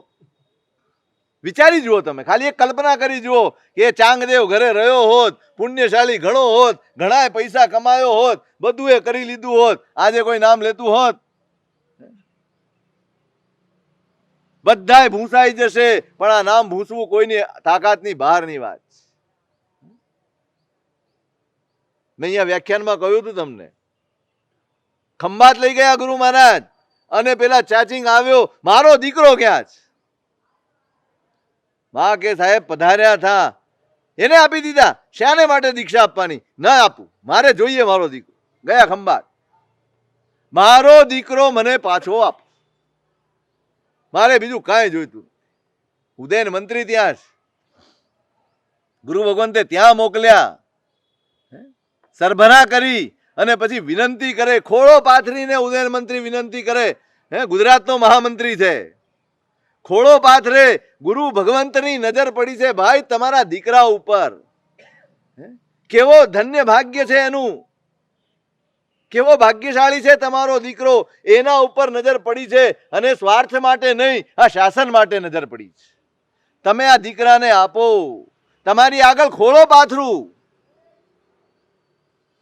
Speaker 1: વિચારી જુઓ, તમે ખાલી એક કલ્પના કરી જુઓ કે ચાંગદેવ ઘરે રહ્યો હોત, પુણ્યશાળી ઘણો હોત, ઘણા પૈસા કમાયો હોત, બધું એ કરી લીધું હોત, આજે કોઈ નામ લેતું હોત? બધાય ભૂંસાઈ જશે, પણ આ નામ ભૂંસવું કોઈની તાકાતની બહારની વાત. મેં અહીંયા વ્યાખ્યાનમાં કહ્યું હતું તમને, ખંભાત લઈ ગયા ગુરુ મહારાજ અને પેલા ચાચિંગ આવ્યો, મારો દીકરો ક્યાં છે? માં કે સાહેબ પધાર્યા થા, એને આપી દીધા. શાને માટે દીક્ષા આપવાની? ન આપું, મારે જોઈએ મારો દીકરો. ગયા ખંભાત, મારો દીકરો મને પાછો આપો, મારે બીજું કાંઈ જોઈતું. ઉદયન મંત્રી ત્યાં છે, ગુરુ ભગવંતે ત્યાં મોકલ્યા, સરભરા કરી અને પછી વિનંતી કરે, ખોળો પાથરીને ઉદયન મંત્રી વિનંતી કરે. ગુજરાતનો મહામંત્રી છે, ખોળો પાથરે, ગુરુ ભગવંતની નજર પડી છે ભાઈ તમારા દીકરા ઉપર. કેવો ધન્ય ભાગ્ય છે એનું, કેવો ભાગ્યશાળી છે તમારો દીકરો, એના ઉપર નજર પડી છે. અને સ્વાર્થ માટે નહીં, આ શાસન માટે નજર પડી છે. તમે આ દીકરાને આપો, તમારી આગળ ખોળો પાથરું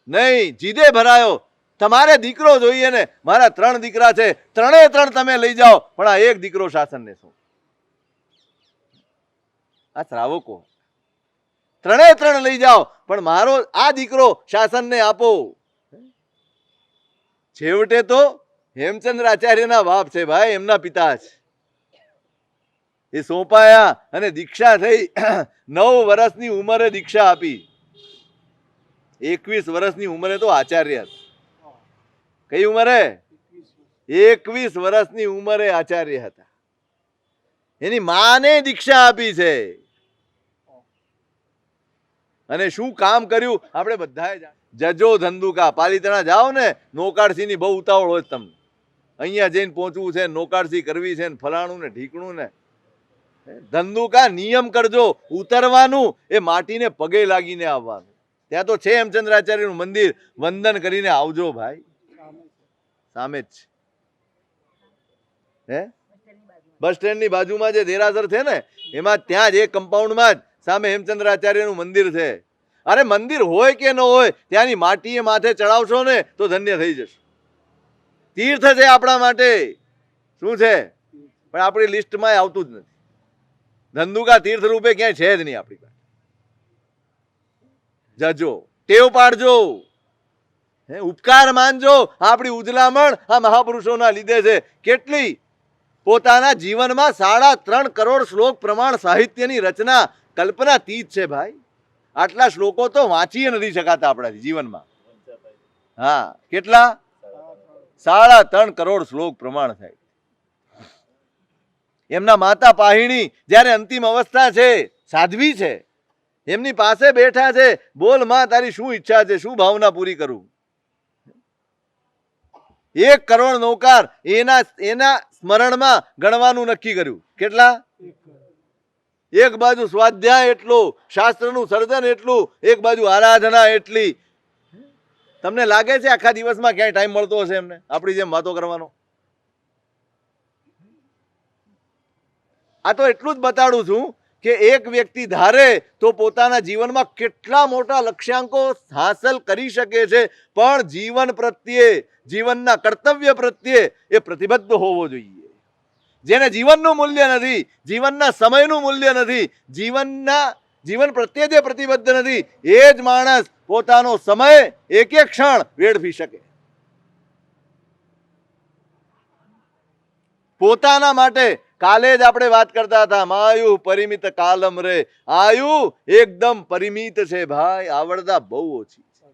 Speaker 1: નહીં, જીદે ભરાયો. તમારે દીકરો જોઈએ ને, મારા 3 દીકરા છે, 3 તમે લઈ જાઓ, પણ આ એક દીકરો શાસનને શું? આ શ્રાવકો 3 લઈ જાઓ, પણ મારો આ દીકરો શાસનને આપો. છેવટે તો હેમચંદ્ર આચાર્યના બાપ છે ભાઈ, એમના પિતા છે. એ સોંપાયા અને દીક્ષા થઈ. 9 વર્ષની ઉંમરે દીક્ષા આપી, 21 વર્ષની ઉંમરે તો આચાર્ય હતા. કઈ ઉંમરે? 21 વર્ષની ઉંમરે આચાર્ય હતા. એની માને દીક્ષા આપી છે. અને શું કામ કર્યું આપણે બધાએ જજો. ધંધુકા પાલીતાણા જાઓ ને, નોકાળસી ની બહુ ઉતાવળ હોય તમને, અહીંયા જઈને પહોંચવું છે, નોકાળસી કરવી છે, ફલાણું ને ઢીકણું ને. ધંધુકા નિયમ કરજો, ઉતરવાનું એ માટીને પગે લાગીને આવવાનું. ત્યાં તો છે હેમચંદ્રાચાર્યનું મંદિર, વંદન કરીને આવજો ભાઈ, સામે જ છે. બસ સ્ટેન્ડની બાજુમાં જે દેરાસર છે ને, એમાં ત્યાં જ એક કમ્પાઉન્ડમાં જ સામે હેમચંદ્રાચાર્યનું મંદિર છે. અરે મંદિર હોય કે ન હોય, ત્યાંની માટીએ માથે ચડાવશો ને તો ધન્ય થઈ જશે. તીર્થ છે આપણા માટે. શું છે? પણ આપણી લિસ્ટમાં આવતું જ નથી. ધંધુકા તીર્થ રૂપે ક્યાંય છે જ નહીં આપણી પાસે. જજો, ટેવ પાડજો, ઉપકાર માનજો. આપણી ઉજલામણ આ મહાપુરુષોના લીધે છે. કેટલી પોતાના જીવનમાં 3.5 કરોડ શ્લોક પ્રમાણ સાહિત્યની રચના, કલ્પનાતીત છે ભાઈ. આટલા શ્લોકો તો વાંચી નથી શકાતા આપણાથી જીવનમાં. હા, કેટલા? 3.5 કરોડ શ્લોક પ્રમાણ થાય. એમના માતા પાહિણી જ્યારે અંતિમ અવસ્થા છે, સાધ્વી છે, એમની પાસે બેઠા છે. બોલ માં, તારી શું ઈચ્છા છે, શું ભાવના પૂરી કરું? 1 કરોડ નૌકાર એના સ્મરણમાં ગણવાનું નક્કી કર્યું. કેટલા? એક બાજુ સ્વાધ્યાય એટલો, શાસ્ત્રનું સર્જન એટલું, એક બાજુ આરાધના એટલી. તમને લાગે છે આખા દિવસમાં ક્યાંય ટાઈમ મળતો હશે એમને આપણી જેમ વાતો કરવાનો? આ તો એટલું જ બતાડું છું કે એક વ્યક્તિ ધારે તો પોતાના જીવનમાં કેટલા મોટા લક્ષ્યાંકો હાંસલ કરી શકે છે, પણ જીવન પ્રત્યે, જીવનના કર્તવ્ય પ્રત્યે એ પ્રતિબદ્ધ હોવો જોઈએ. જેને જીવનનું મૂલ્ય નથી, જીવનના સમયનું મૂલ્ય નથી, જીવન પ્રત્યે જે પ્રતિબદ્ધ નથી, એ જ માણસ પોતાનો સમય એક ક્ષણ વેડફી શકે. પોતાના માટે. કાલે જ આપણે વાત કરતા હતા, માયુ પરિમિત કાલમ રે. આયુ એકદમ પરિમિત છે ભાઈ, આવડતા બહુ ઓછી છે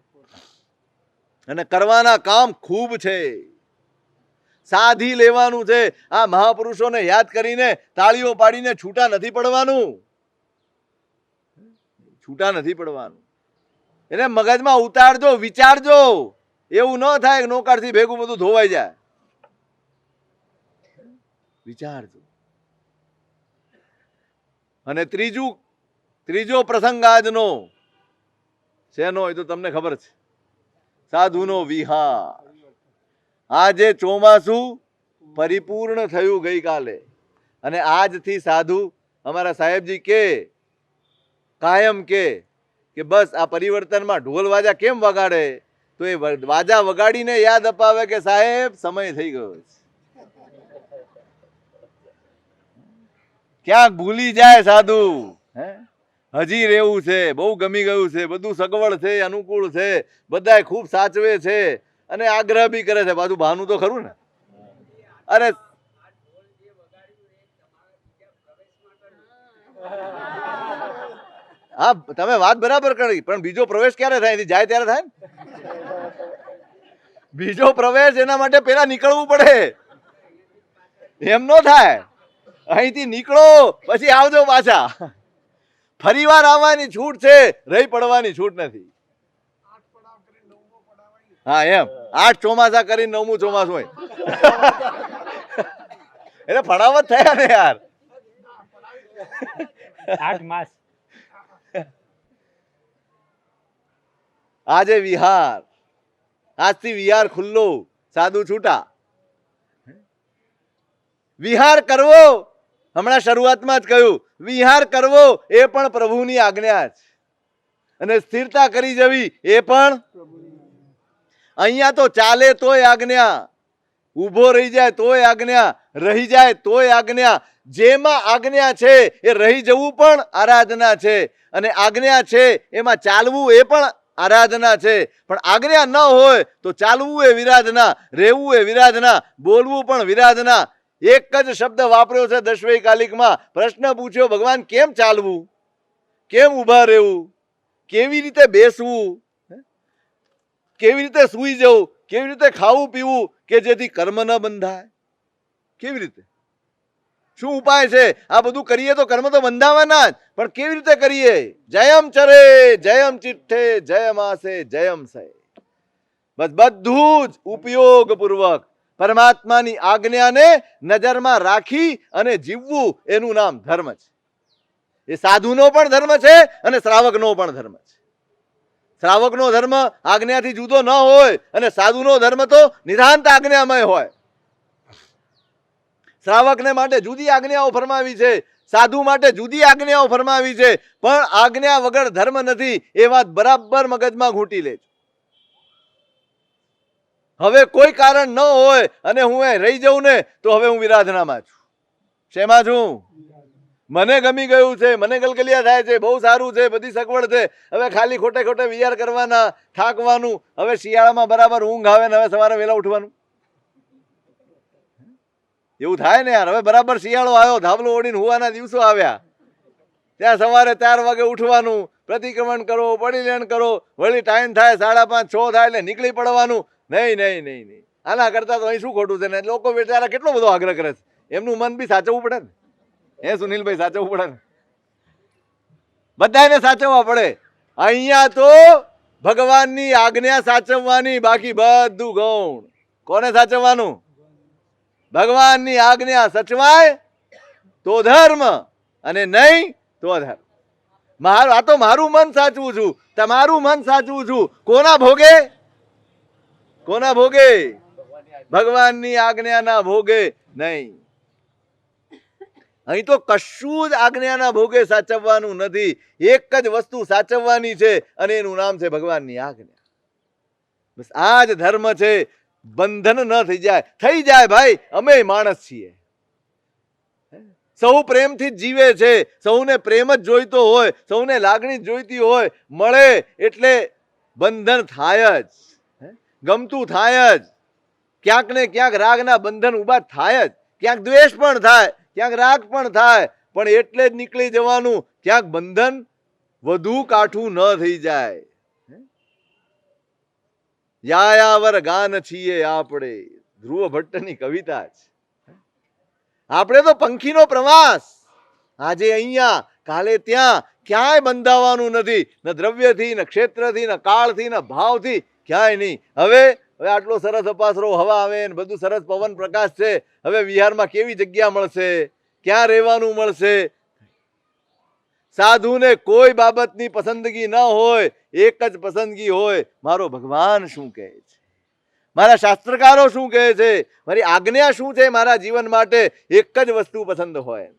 Speaker 1: અને કરવાના કામ ખૂબ છે. સાધી લેવાનું છે. આ મહાપુરુષોને યાદ કરીને તાળીઓ પાડીને છૂટા નથી પડવાનું, છૂટા નથી પડવાનું. એને મગજમાં ઉતારજો, વિચારજો. એવું ન થાય કે નોકરથી ભેગું બધું ધોવાઈ જાય. વિચારજો. અને ત્રીજો પ્રસંગ આજનો શેનો હોય તો તમને ખબર છે, સાધુનો વિહાર. આજે ચોમાસું પરિપૂર્ણ થયું ગઈકાલે, અને આજથી સાધુ અમારા સાહેબજી કાયમ કે બસ આ પરિવર્તનમાં ઢોલ વાજા કેમ વગાડે, તો એ વાજા વગાડીને યાદ અપાવે કે સાહેબ સમય થઈ ગયો છે. ક્યાંક ભૂલી જાય સાધુ, હજી રહેવું છે, બહુ ગમી ગયું છે, બધું સગવડ છે, અનુકૂળ છે, બધાય ખૂબ સાચવે છે અને આગ્રહ બી કરે છે. પાછું બહાનું તો ખરું ને. અરે હા, તમે વાત બરાબર કરી, પણ બીજો પ્રવેશ ક્યારે થાય? એથી જાય ત્યારે થાય ને. બીજો પ્રવેશ એના માટે પેલા નીકળવું પડે, એમ નો થાય. અહીંથી નીકળો પછી આવજો પાછા. ફરીવાર આવવાની છૂટ છે, રહી પડવાની છૂટ નથી. હા એમ 8 ચોમાસા કરીને 9મું ચોમાસું હોય એટલે ફળાવત થયા ને યાર.
Speaker 2: 8 માસ.
Speaker 1: આજે વિહાર, આજથી વિહાર ખુલ્લો, સાધુ છૂટા. વિહાર કરવો, હમણાં શરૂઆતમાં જ કહ્યું, વિહાર કરવો એ પણ પ્રભુની આજ્ઞા છે, અને સ્થિરતા કરી જવી એ પણ. અહીંયા તો ચાલે તોય આજ્ઞા, ઊભો રહી જાય તોય આજ્ઞા, રહી જાય તોય આજ્ઞા. જેમાં આજ્ઞા છે એ રહી જવું પણ આરાધના છે, અને આજ્ઞા છે એમાં ચાલવું એ પણ આરાધના છે. પણ આજ્ઞા ન હોય તો ચાલવું એ વિરાધના, રહેવું એ વિરાધના, બોલવું પણ વિરાધના. એક જ શબ્દ વાપર્યો છે દશવૈકાલિકમાં. પ્રશ્ન પૂછ્યો, ભગવાન કેમ ચાલવું, કેમ ઊભા રહેવું, કેવી રીતે બેસવું, કેવી રીતે સૂઈ જવું, કેવી રીતે ખાવું પીવું કે જેથી કર્મ ન બંધાય, કેવી રીતે, શું ઉપાય છે? આ બધું કરીએ તો કર્મ તો બંધાવાના જ, પણ કેવી રીતે કરીએ? જયમ ચરે જયમ ચિઠ્ઠે જયમ આસે જયમ સે. બસ બધું જ ઉપયોગ પૂર્વક પરમાત્માની આજ્ઞાને નજરમાં રાખી અને જીવવું, એનું નામ ધર્મ છે. એ સાધુનો પણ ધર્મ છે અને શ્રાવકનો પણ ધર્મ છે. શ્રાવકનો ધર્મ આજ્ઞાથી જુદો ન હોય, અને સાધુનો ધર્મ તો નિધાંત આજ્ઞામય હોય. શ્રાવકને માટે જુદી આજ્ઞાઓ ફરમાવી છે, સાધુ માટે જુદી આજ્ઞાઓ ફરમાવી છે, પણ આજ્ઞા વગર ધર્મ નથી એ વાત બરાબર મગજમાં ઘૂંટી લે. હવે કોઈ કારણ ન હોય અને હું એ રહી જાઉં ને, તો હવે હું વિરાધનામાં છું. શેમાં છું? મને ગમી ગયું છે, મને ગલગલિયા થાય છે, બહુ સારું છે, બધી સગવડ છે. હવે ખાલી ખોટે ખોટે વિચાર કરવાના, થાકવાનું. હવે શિયાળામાં બરાબર ઊંઘ આવે ને હવે સવારે વહેલા ઉઠવાનું, એવું થાય ને યાર. હવે બરાબર શિયાળો આવ્યો, ધાબલો ઓઢીને હુવાના દિવસો આવ્યા, ત્યાં સવારે 4 વાગે ઉઠવાનું, પ્રતિક્રમણ કરો, પડીલેણ કરો, વળી ટાઈમ થાય 5:30 6 થાય એટલે નીકળી પડવાનું. નહીં નહીં નહીં નહીં, આના કરતા તો અહીં શું ખોટું છે ને. લોકો બેચારા કેટલો બધો આગ્રહ કરે છે, એમનું મન બી સાચવવું પડે ને. હે સુનિલભાઈ, સાચવવું પડે ને, બધાને સાચવવા પડે. અહીંયા તો ભગવાનની આજ્ઞા સાચવવાની, બાકી બધું ગૌણ. કોને સાચવવાનું? ભગવાનની આજ્ઞા સચવાય તો ધર્મ, અને નહીં તો અધર્મ. આ તો મારું મન સાચવું છું, તમારું મન સાચવું છું. કોના ભોગે? કોના ભોગે? ભગવાનની આજ્ઞાના ભોગે નહીં. અહીં તો કશું જ આજ્ઞાના ભોગે સાચવવાનું નથી. એક જ વસ્તુ સાચવવાની છે, અને એનું નામ છે ભગવાનની આજ્ઞા. બસ આ જ ધર્મ છે. બંધન ન થઈ જાય ભાઈ. અમે માણસ છીએ, સૌ પ્રેમથી જ જીવે છે, સૌને પ્રેમ જ જોઈતો હોય, સૌને લાગણી જ જોઈતી હોય. મળે એટલે બંધન થાય જ, ગમતું થાય જ, ક્યાંક ને ક્યાંક રાગના બંધન ઊભા થાય જ. ક્યાંક દ્વેષ પણ થાય, ક્યાંક રાગ પણ થાય, પણ એટલે જ નીકળી જવાનું, ક્યાંક બંધન વધુ કાઠું ન થઈ જાય. યાયાવર ગાન છીએ આપણે, ધ્રુવ ભટ્ટની કવિતા છે. આપણે તો પંખીનો પ્રવાસ, આજે અહીંયા કાલે ત્યાં, ક્યાંય બંધાવાનું નથી, ન દ્રવ્યથી, ન ક્ષેત્રથી, ન કાળથી, ન ભાવથી, ક્યાંય નહીં. હવે આટલો સરસ અપાસરો હવા આવે ને બધું સરસ પવન પ્રકાશ છે, હવે વિહારમાં કેવી જગ્યા મળશે, ક્યાં રહેવાનું મળશે? સાધુને કોઈ બાબતની પસંદગી ન હોય, એક જ પસંદગી હોય, મારો ભગવાન શું કહે છે, મારા શાસ્ત્રકારો શું કહે છે, મારી આજ્ઞા શું છે મારા જીવન માટે, એક જ વસ્તુ પસંદ હોય.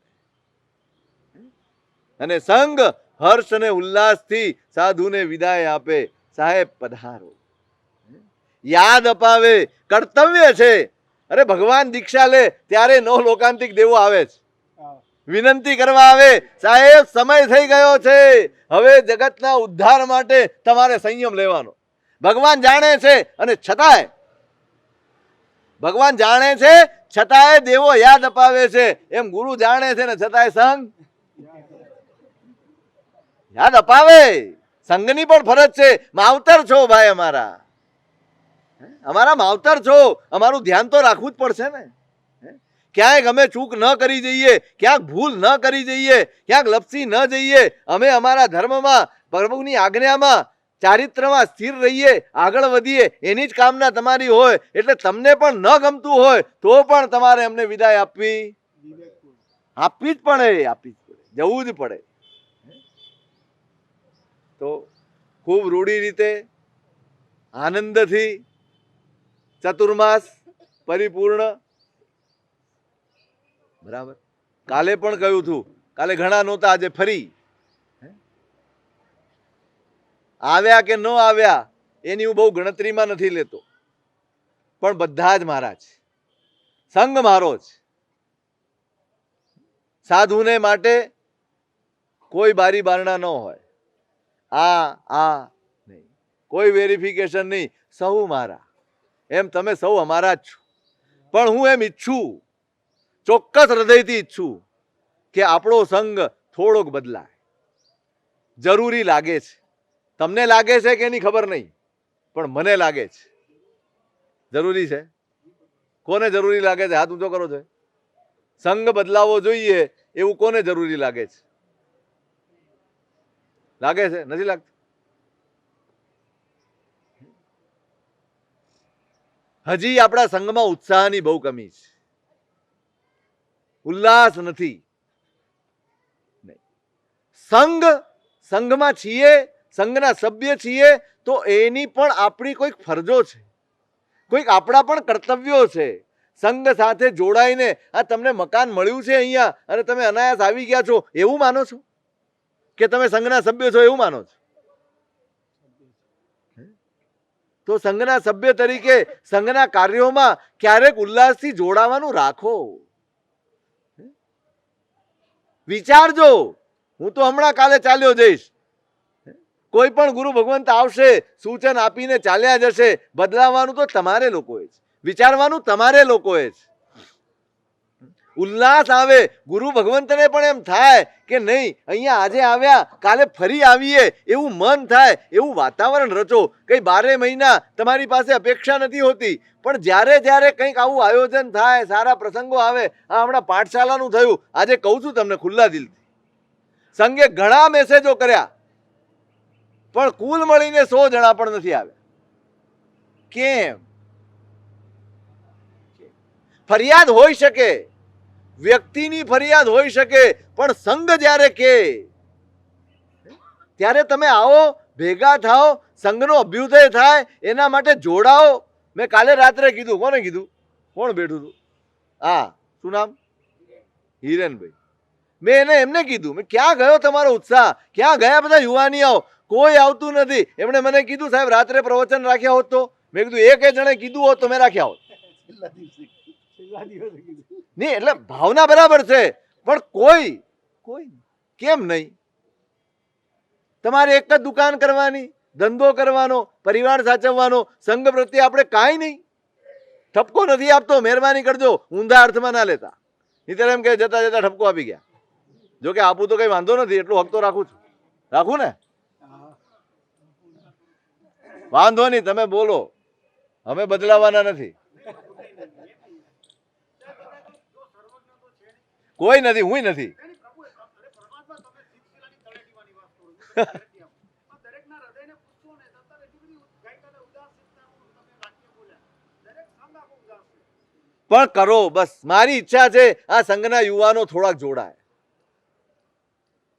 Speaker 1: અને સંગ હર્ષ અને ઉલ્લાસથી સાધુને વિદાય આપે, સાહેબ પધારો, યાદ અપાવે, કર્તવ્ય છે. અરે ભગવાન દીક્ષા લે ત્યારે 9 લોકાંતિક દેવો આવે છે, વિનંતી કરવા આવે, સાહેબ સમય થઈ ગયો છે, હવે જગતના ઉદ્ધાર માટે તમારે સંયમ લેવાનો. ભગવાન જાણે છે અને છતાંય, ભગવાન જાણે છે છતાંય દેવો યાદ અપાવે છે, એમ ગુરુ જાણે છે ને છતાંય સંઘ યાદ અપાવે. સંઘની પણ ફરજ છે. માવતર છો ભાઈ, અમારા માવતર છો, અમારું ધ્યાન તો રાખવું જ પડશે ને. ક્યાંય અમે ચૂક ન કરી જઈએ, ક્યાંક ભૂલ ન કરી જઈએ, ક્યાંક લપસી ન જઈએ. અમે અમારા ધર્મમાં, પ્રભુની આજ્ઞામાં, ચારિત્રમાં સ્થિર રહીએ, આગળ વધીએ, એની જ કામના તમારી હોય. એટલે તમને પણ ન ગમતું હોય તો પણ તમારે અમને વિદાય આપવી જ પડે, જવું જ પડે. તો ખૂબ રૂઢી રીતે, આનંદથી ચતુર્માસ પરિપૂર્ણ. બરાબર. કાલે પણ કહ્યું હતું, કાલે ઘણા નહોતા, આજે ફરી આવ્યા કે ન આવ્યા એની હું બહુ ગણતરીમાં નથી લેતો, પણ બધા જ મારા છે, સંઘ મારો છે. સાધુને માટે કોઈ બારી બારણા ન હોય, આ નહીં, કોઈ વેરિફિકેશન નહીં, સૌ મારા. એમ તમે સૌ અમારા જ છો, પણ હું એમ ઈચ્છું, ચોક્કસ હૃદયથી ઈચ્છું કે આપણો સંઘ થોડોક બદલાય. જરૂરી લાગે છે. તમને લાગે છે કે એની ખબર નહીં, પણ મને લાગે છે જરૂરી છે. કોને જરૂરી લાગે છે? હાથ ઊંચો કરો છો. સંઘ બદલાવો જોઈએ એવું કોને જરૂરી લાગે છે? લાગે છે? નથી લાગતું? હજી આપણા સંઘમાં ઉત્સાહની બહુ કમી છે, ઉલ્લાસ નથી. સંઘમાં છીએ, સંઘના સભ્ય છીએ, તો એની પણ આપણી કોઈક ફરજો છે, કોઈક આપણા પણ કર્તવ્યો છે. સંઘ સાથે જોડાઈને આ તમને મકાન મળ્યું છે અહીંયા અને તમે અનાયાસ આવી ગયા છો એવું માનો છો કે તમે સંઘના સભ્ય છો એવું માનો છો? તો સંઘના સભ્ય તરીકે સંઘના કાર્યોમાં ક્યારેક ઉલ્લાસથી જોડાવાનું રાખો. વિચારજો, હું તો હમણાં કાલે ચાલ્યો જઈશ, કોઈ પણ ગુરુ ભગવંત આવશે, સૂચન આપીને ચાલ્યા જશે. બદલાવાનું તો તમારે લોકોએ છે, વિચારવાનું તમારે લોકોએ છે. ઉલ્લાસ આવે, ગુરુ ભગવંતને પણ એમ થાય કે નહીં અહીંયા આજે આવ્યા કાલે ફરી આવીએ એવું મન થાય, એવું વાતાવરણ રચો. કઈ 12 મહિના તમારી પાસે અપેક્ષા નથી હોતી, પણ જ્યારે જ્યારે કંઈક આવું આયોજન થાય, સારા પ્રસંગો આવે, આ હમણાં પાઠશાલાનું થયું, આજે કહું છું તમને ખુલ્લા દિલથી, સંઘે ઘણા મેસેજો કર્યા, પણ કુલ મળીને 100 જણા પણ નથી આવ્યા. કેમ? ફરિયાદ હોઈ શકે, વ્યક્તિની ફરિયાદ હોઈ શકે, પણ સંઘ જ્યારે કે ત્યારે તમે આવો, ભેગા થાઓ, સંઘનો અભ્યુદય થાય, એના માટે જોડાઓ. મેં કાલે રાત્રે કીધું, કોને કીધું? કોણ બેઠું હતું? શું નામ? હિરેનભાઈ. મેં એમને કીધું, મેં ક્યાં ગયો તમારો ઉત્સાહ, ક્યાં ગયા બધા યુવાનીઓ? કોઈ આવતું નથી. એમણે મને કીધું, સાહેબ રાત્રે પ્રવચન રાખ્યા હોત તો. મેં કીધું એક જણે કીધું હોત તો મેં રાખ્યા હોત. નહીં, એટલે ભાવના બરાબર છે, પણ કોઈ કેમ નહીં? તમારે એક જ દુકાન કરવાની, ધંધો કરવાનો, પરિવાર સાચવવાનો, સંઘ પ્રત્યે આપણે કાંઈ નહીં. ઠપકો નથી આપતો, મહેરબાની કરજો, ઊંધા અર્થમાં ના લેતા. નીતર એમ કે જતા જતા ઠપકો આપી ગયા. જો કે આપું તો કઈ વાંધો નથી, એટલું હક તો રાખું છું. રાખું ને?
Speaker 2: હા.
Speaker 1: વાંધો નહીં, તમે બોલો, અમે બદલાવાના નથી. કોઈ નથી, હું નથી. પણ કરો બસ. મારી ઈચ્છા છે આ સંઘના યુવાનો થોડાક જોડાય.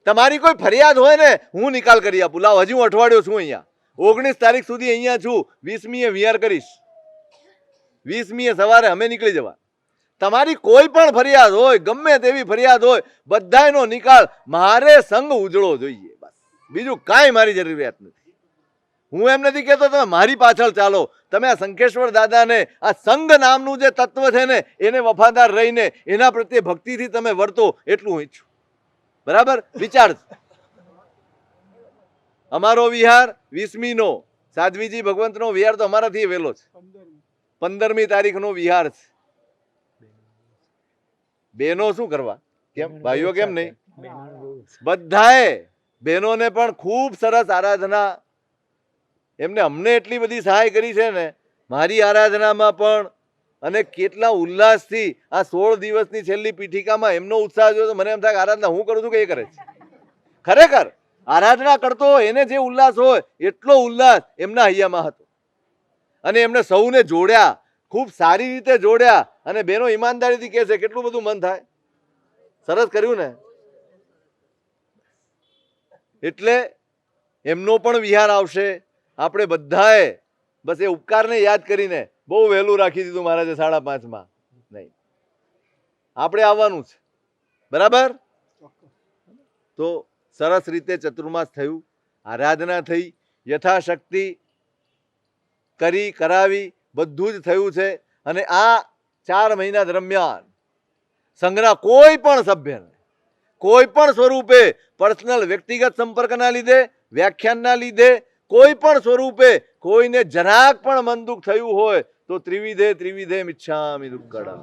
Speaker 1: તમારી કોઈ ફરિયાદ હોય ને હું નિકાલ કરી આપું. લાવ, હજી હું અઠવાડિયો છું અહીંયા, 19 તારીખ સુધી અહીંયા છું. 20મીએ વિહાર કરીશ. 20મીએ સવારે અમે નીકળી જવા. તમારી કોઈ પણ ફરિયાદ હોય, ગમે તેવી ફરિયાદ હોય, બધાયનો નિકાલ. મારે સંઘ ઉજળો જોઈએ બસ, બીજું કાંઈ મારી જરૂરિયાત નથી. હું એમ નથી કહેતો તમે મારી પાછળ ચાલો. તમે આ શંખેશ્વર દાદાને, આ સંઘ નામનું જે તત્વ છે ને એને વફાદાર રહીને એના પ્રત્યે ભક્તિથી તમે વર્તો, એટલું હું ઈચ્છું. બરાબર? વિચાર. અમારો વિહાર 20મીનો, સાધ્વીજી ભગવંતનો વિહાર તો અમારાથી વહેલો છે. 15મી તારીખનો વિહાર છે. બહેનો શું કરવા? કેમ ભાઈઓ કેમ નહીં? બધાએ બહેનોને પણ ખૂબ સરસ આરાધના, એમને અમને એટલી બધી સહાય કરી છે ને મારી આરાધનામાં પણ, અને કેટલા ઉલ્લાસથી આ 16 દિવસની છેલ્લી પીઠિકામાં એમનો ઉત્સાહ જોયો તો મને એમ થાય આરાધના હું કરું છું કે એ કરે છે. ખરેખર આરાધના કરતો હોય એને જે ઉલ્લાસ હોય એટલો ઉલ્લાસ એમના હૈયામાં હતો. અને એમને સૌને જોડ્યા, ખૂબ સારી રીતે જોડ્યા. અને બહેનો ઈમાનદારીથી કહે છે, કેટલું બધું મન થાય. સરસ કર્યું ને? એટલે એમનો પણ વિહાર આવશે. આપણે બધાએ બસ એ ઉપકારને યાદ કરીને, બહુ વહેલું રાખી દીધું મહારાજે 5:30માં નહીં, આપણે આવવાનું છે. બરાબર? તો સરસ રીતે ચતુર્માસ થયું, આરાધના થઈ, યથાશક્તિ કરી કરાવી, બધું જ થયું છે. અને આ 4 મહિના દરમિયાન સંઘના કોઈ પણ સભ્યને કોઈ પણ સ્વરૂપે, પર્સનલ વ્યક્તિગત સંપર્કના લીધે, વ્યાખ્યાનના લીધે, કોઈ પણ સ્વરૂપે કોઈને જરાક પણ મન દુઃખ થયું હોય તો ત્રિવિધે મિચ્છામિ દુક્કડમ.